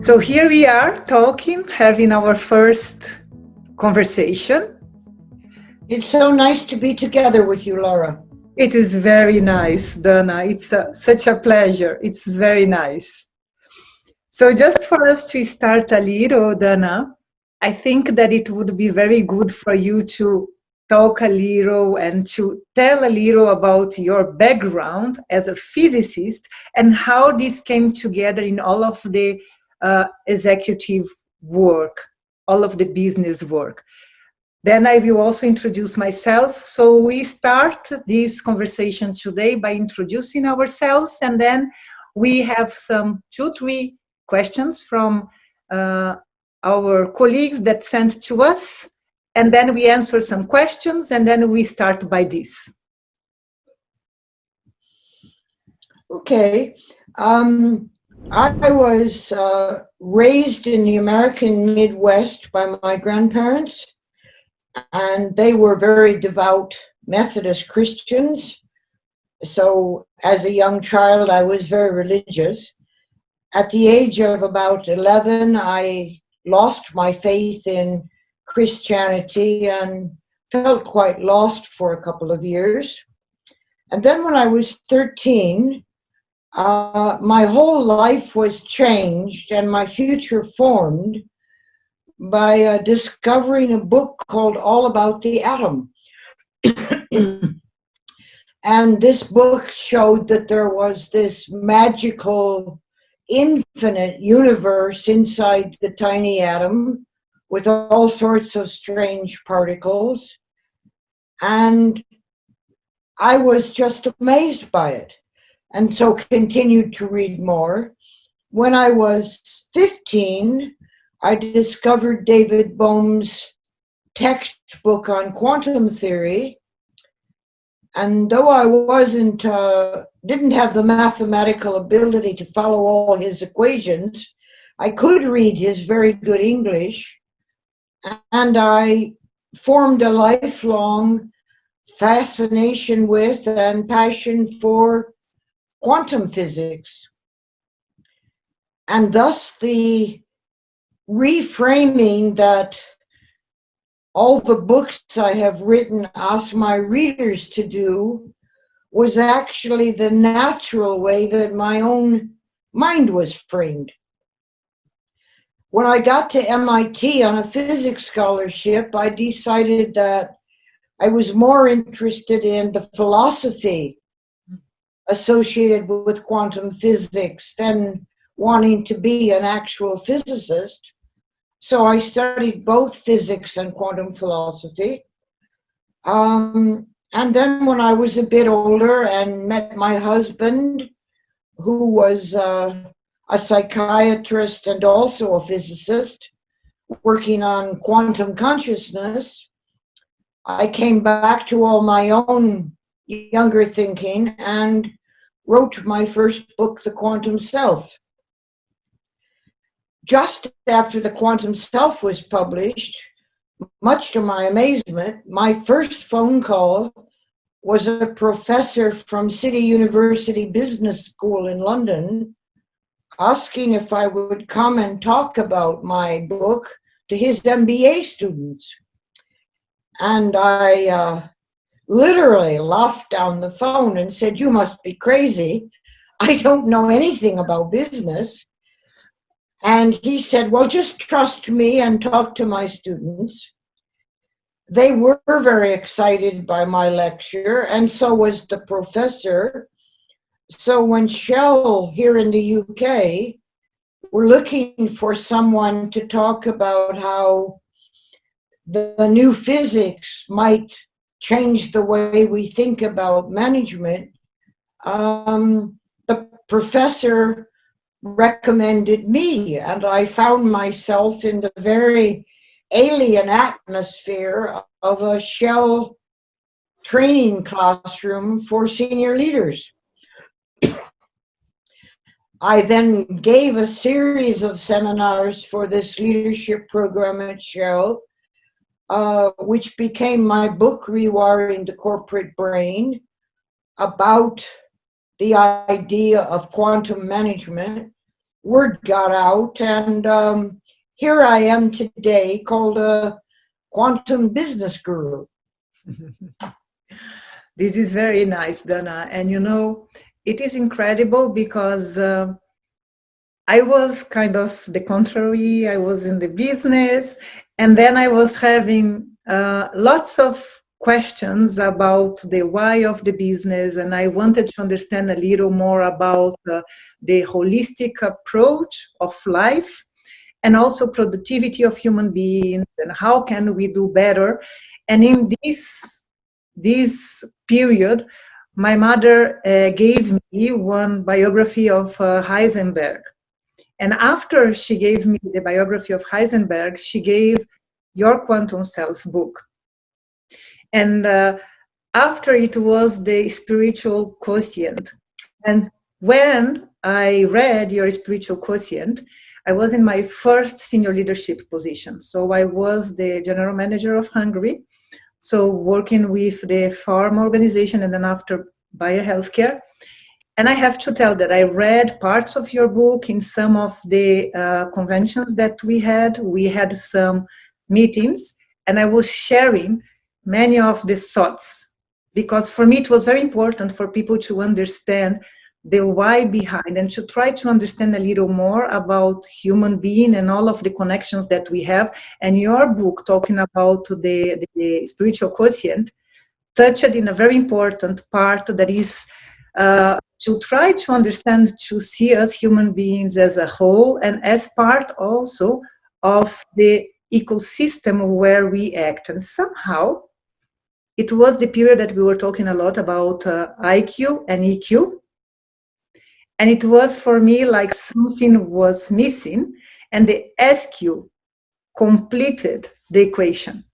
So here we are talking, having our first conversation. It's so nice to be together with you, Lara. It is very nice, Dana. It's such a pleasure. It's very nice. So just for us to start a little, Dana, I think that it would be very good for you to talk a little and to tell a little about your background as a physicist and how this came together in all of the executive work, all of the business work. Then I will also introduce myself. So we start this conversation today by introducing ourselves, and then we have some 2-3 questions from our colleagues that sent to us, and then we answer some questions, and then we start by this. Okay. I was raised in the American Midwest by my grandparents, and they were very devout Methodist Christians. So as a young child, I was very religious. At the age of about 11, I lost my faith in Christianity and felt quite lost for a couple of years. And then when I was 13, my whole life was changed and my future formed by discovering a book called All About the Atom. And this book showed that there was this magical, infinite universe inside the tiny atom with all sorts of strange particles. And I was just amazed by it, and so continued to read more. When I was 15, I discovered David Bohm's textbook on quantum theory. And though I didn't have the mathematical ability to follow all his equations, I could read his very good English, and I formed a lifelong fascination with and passion for quantum physics. And thus the reframing that all the books I have written ask my readers to do was actually the natural way that my own mind was framed. When I got to MIT on a physics scholarship, I decided that I was more interested in the philosophy associated with quantum physics than wanting to be an actual physicist. So I studied both physics and quantum philosophy. And then when I was a bit older and met my husband, who was a psychiatrist and also a physicist working on quantum consciousness, I came back to all my own younger thinking and wrote my first book, The Quantum Self. Just after The Quantum Self was published, much to my amazement, my first phone call was a professor from City University Business School in London asking if I would come and talk about my book to his MBA students. And I literally laughed down the phone and said, "You must be crazy. I don't know anything about business." And he said, "Well, just trust me and talk to my students." They were very excited by my lecture, and so was the professor. So when Shell here in the UK were looking for someone to talk about how the new physics might change the way we think about management, the professor recommended me, and I found myself in the very alien atmosphere of a Shell training classroom for senior leaders. I then gave a series of seminars for this leadership program at Shell, which became my book, Rewiring the Corporate Brain, about the idea of quantum management, word got out, and here I am today, called a quantum business guru. This is very nice, Dana. And you know, it is incredible because I was kind of the contrary. I was in the business, and then I was having lots of questions about the why of the business, and I wanted to understand a little more about the holistic approach of life, and also productivity of human beings, and how can we do better. And in this period, my mother gave me one biography of Heisenberg. And after she gave me the biography of Heisenberg, she gave Your Quantum Self book. And after it was the spiritual quotient. And when I read your spiritual quotient, I was in my first senior leadership position. So I was the general manager of Hungary. So working with the pharma organization and then after Bayer Healthcare. And I have to tell that I read parts of your book in some of the conventions that we had. We had some meetings, and I was sharing many of the thoughts, because for me it was very important for people to understand the why behind and to try to understand a little more about human being and all of the connections that we have. And your book, talking about the spiritual quotient, touched in a very important part that is to try to understand, to see us human beings as a whole and as part also of the ecosystem where we act. And somehow it was the period that we were talking a lot about IQ and EQ. And it was for me like something was missing, and the SQ completed the equation.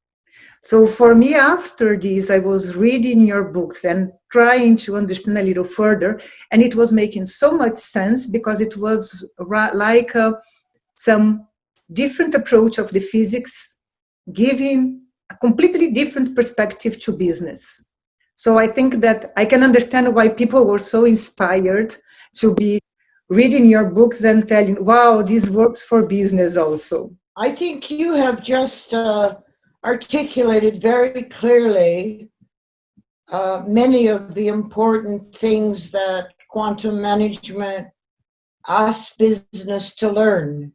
So for me, after this, I was reading your books and trying to understand a little further, and it was making so much sense because it was like some different approach of the physics, giving a completely different perspective to business. So I think that I can understand why people were so inspired to be reading your books and telling, wow, this works for business also. I think you have just articulated very clearly many of the important things that quantum management asks business to learn.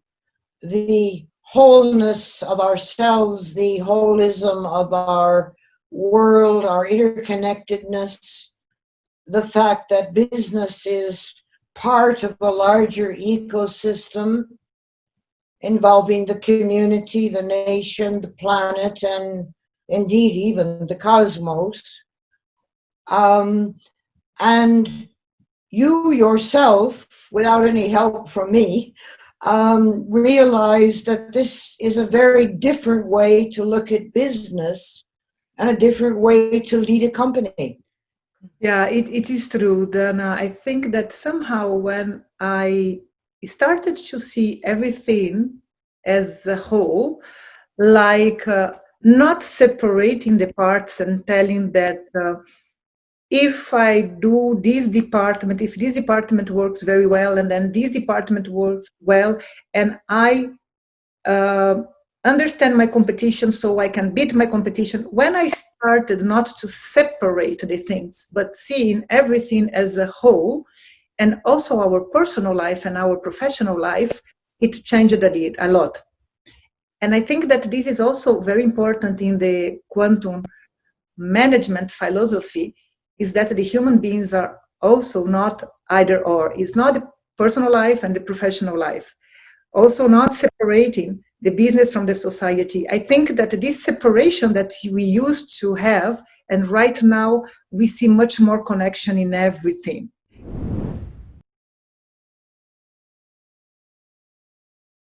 The wholeness of ourselves, the holism of our world, our interconnectedness, the fact that business is part of a larger ecosystem involving the community, the nation, the planet, and indeed even the cosmos. And you yourself, without any help from me, realize that this is a very different way to look at business and a different way to lead a company. Yeah, it is true. Then I think that somehow when I started to see everything as a whole, like not separating the parts and telling that if I do this department, if this department works very well, and then this department works well, and I understand my competition so I can beat my competition. When I started not to separate the things, but seeing everything as a whole, and also our personal life and our professional life, it changed a lot. And I think that this is also very important in the quantum management philosophy, is that the human beings are also not either or. It's not the personal life and the professional life. Also not separating the business from the society. I think that this separation that we used to have, and right now we see much more connection in everything.